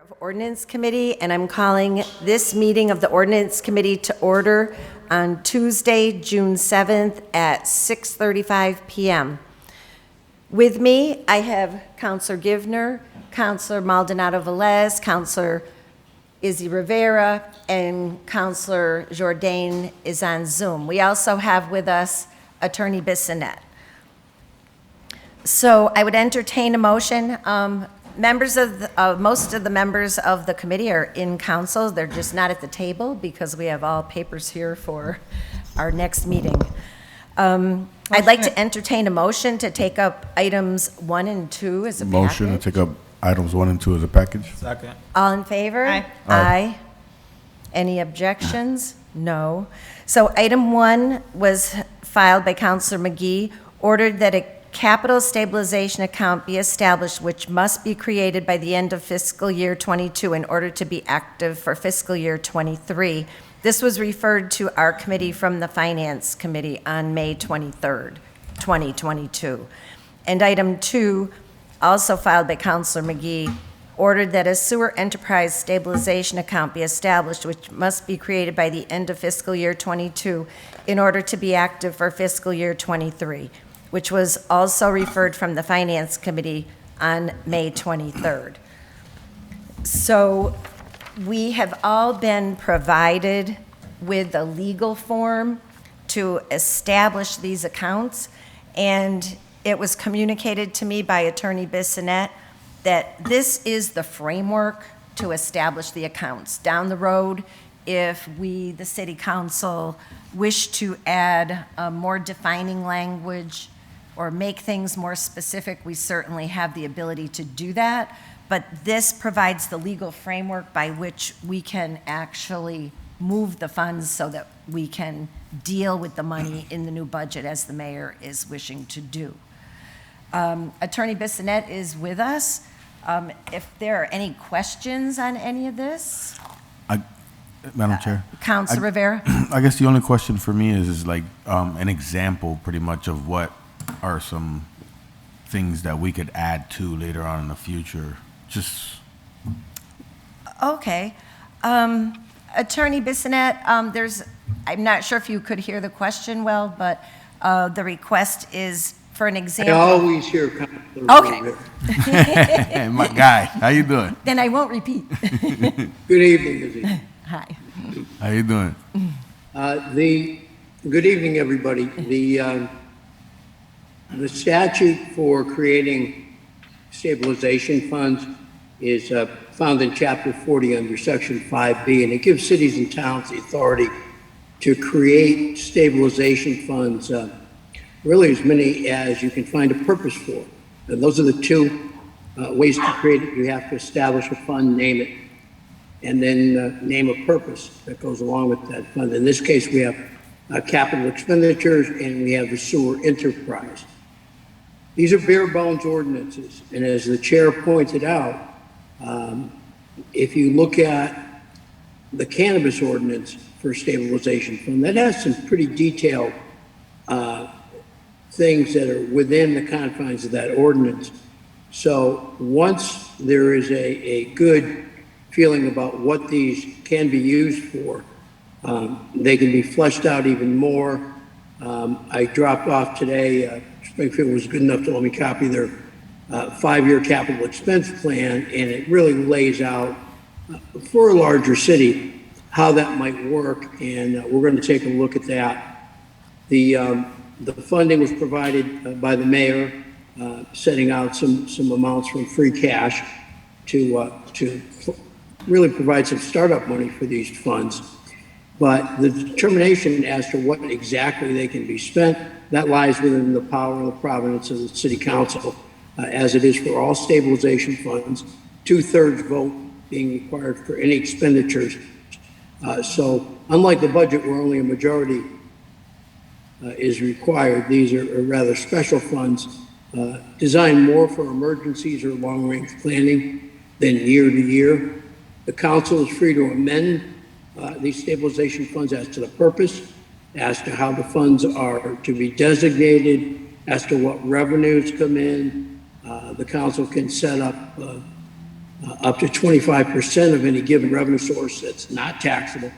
Of Ordinance Committee, and I'm calling this meeting of the Ordinance Committee to order on Tuesday, June 7th at 6:35 p.m. With me, I have Councilor Givner, Councilor Maldonado Velez, Councilor Izzy Rivera, and Councilor Jourdain is on Zoom. We also have with us Attorney Bissonnette. So I would entertain a motion. Most of the members of the committee are in council. They're just not at the table because we have all papers here for our next meeting. I'd like to entertain a motion to take up items 1 and 2 as a package. Motion to take up items 1 and 2 as a package. Second. All in favor? Aye. Aye. Any objections? No. So item 1 was filed by Councilor McGee, ordered that a Capital Stabilization Account be established, which must be created by the end of fiscal year 22 in order to be active for fiscal year 23. This was referred to our committee from the Finance Committee on May 23rd, 2022. And item 2, also filed by Councilor McGee, ordered that a Sewer Enterprise Stabilization Account be established, which must be created by the end of fiscal year 22 in order to be active for fiscal year 23. Which was also referred from the Finance Committee on May 23rd. So we have all been provided with a legal form to establish these accounts, and it was communicated to me by Attorney Bissonnette that this is the framework to establish the accounts. Down the road, if we, the City Council, wish to add more defining language or make things more specific, we certainly have the ability to do that. But this provides the legal framework by which we can actually move the funds so that we can deal with the money in the new budget as the mayor is wishing to do. Attorney Bissonnette is with us. If there are any questions on any of this? Madam Chair. Councilor Rivera? I guess the only question for me is like an example pretty much of what are some things that we could add to later on in the future. Just okay. Attorney Bissonnette, I'm not sure if you could hear the question well, but the request is for an example. I always hear Councilor Okay. Rivera. my guy, how you doing? Then I won't repeat. Good evening, Izzy. Hi. How you doing? Good evening, everybody. The statute for creating stabilization funds is found in Chapter 40 under Section 5B, and it gives cities and towns the authority to create stabilization funds, really as many as you can find a purpose for. And those are the two ways to create it. You have to establish a fund, name it, and then name a purpose that goes along with that fund. In this case, we have capital expenditures, and we have the sewer enterprise. These are bare bones ordinances, and as the chair pointed out, if you look at the cannabis ordinance for stabilization fund, that has some pretty detailed things that are within the confines of that ordinance. So once there is a good feeling about what these can be used for, they can be fleshed out even more. I dropped off today, Springfield was good enough to let me copy their 5-year capital expense plan, and it really lays out for a larger city how that might work, and we're going to take a look at that. The funding was provided by the mayor, setting out some amounts from free cash to really provide some startup money for these funds. But the determination as to what exactly they can be spent, that lies within the power and the providence of the City Council, as it is for all stabilization funds, 2/3 vote being required for any expenditures. So unlike the budget where only a majority is required, these are rather special funds designed more for emergencies or long-range planning than year to year. The council is free to amend these stabilization funds as to the purpose, as to how the funds are to be designated, as to what revenues come in. The council can set up up to 25% of any given revenue source that's not taxable,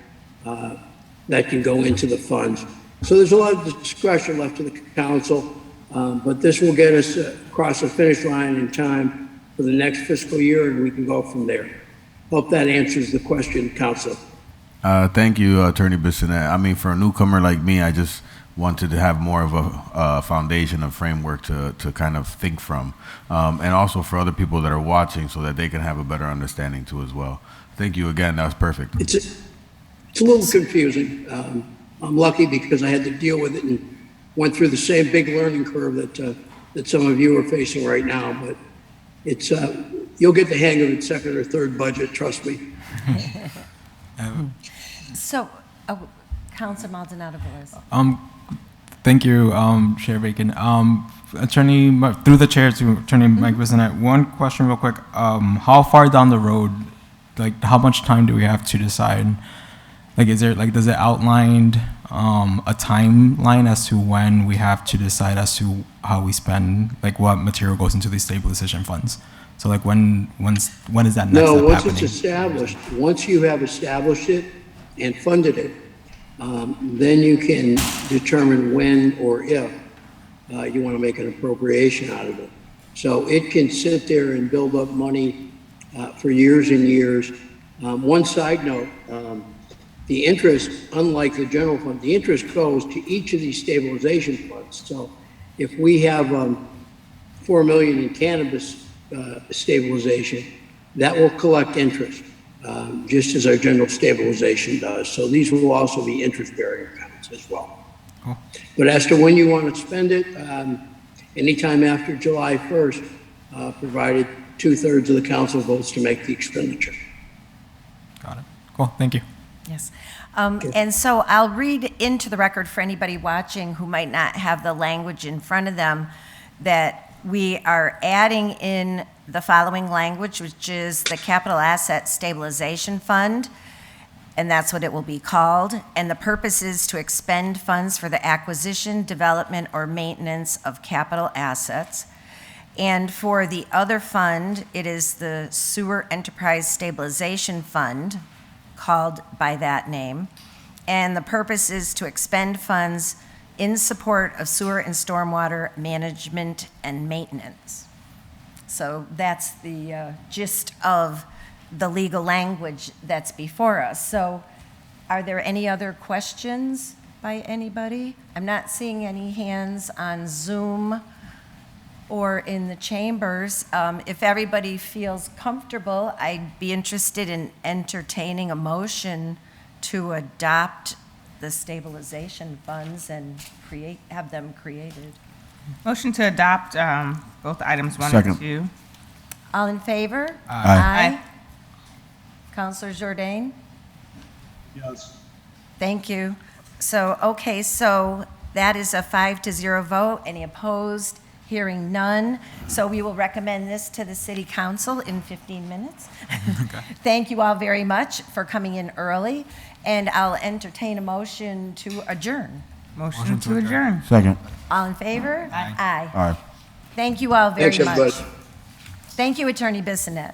that can go into the funds. So there's a lot of discretion left to the council, but this will get us across the finish line in time for the next fiscal year, and we can go from there. Hope that answers the question, Council. Thank you, Attorney Bissonnette. I mean, for a newcomer like me, I just wanted to have more of a foundation, a framework to kind of think from, and also for other people that are watching so that they can have a better understanding too as well. Thank you again. That was perfect. It's a little confusing. I'm lucky because I had to deal with it and went through the same big learning curve that some of you are facing right now, but it's you'll get the hang of it second or third budget, trust me. So, Councilor Maldonado Velez. Thank you, Chair Bacon. Through the chair to Attorney Mike Bissonnette, one question real quick. How far down the road, like how much time do we have to decide? Like, is there, like, does it outline a timeline as to when we have to decide as to how we spend, like what material goes into these stabilization funds? So like when is that next No, step once happening? it's established, once you have established it and funded it, then you can determine when or if you want to make an appropriation out of it. So it can sit there and build up money for years and years. One side note, the interest, unlike the general fund, the interest goes to each of these stabilization funds. So if we have $4 million in cannabis stabilization, that will collect interest, just as our general stabilization does. So these will also be interest-bearing accounts as well. Cool. But as to when you want to spend it, anytime after July 1st, provided 2/3 of the council votes to make the expenditure. Got it. Cool. Thank you. Yes. And so I'll read into the record for anybody watching who might not have the language in front of them that we are adding in the following language, which is the Capital Asset Stabilization Fund, and that's what it will be called. And the purpose is to expend funds for the acquisition, development, or maintenance of capital assets. And for the other fund, it is the Sewer Enterprise Stabilization Fund, called by that name. And the purpose is to expend funds in support of sewer and stormwater management and maintenance. So that's the gist of the legal language that's before us. So are there any other questions by anybody? I'm not seeing any hands on Zoom or in the chambers. If everybody feels comfortable, I'd be interested in entertaining a motion to adopt the stabilization funds and have them created. Motion to adopt both items 1 Second. and 2. All in favor? Aye. Counselor Jourdain? Yes. Thank you. So, okay, so that is a 5-0 vote. Any opposed? Hearing none. So we will recommend this to the city council in 15 minutes. Thank you all very much for coming in early, and I'll entertain a motion to adjourn. Motion to adjourn. Second. All in favor? Aye. All right. Thank you all very Thanks, much. everybody. Thank you, Attorney Bissonnette.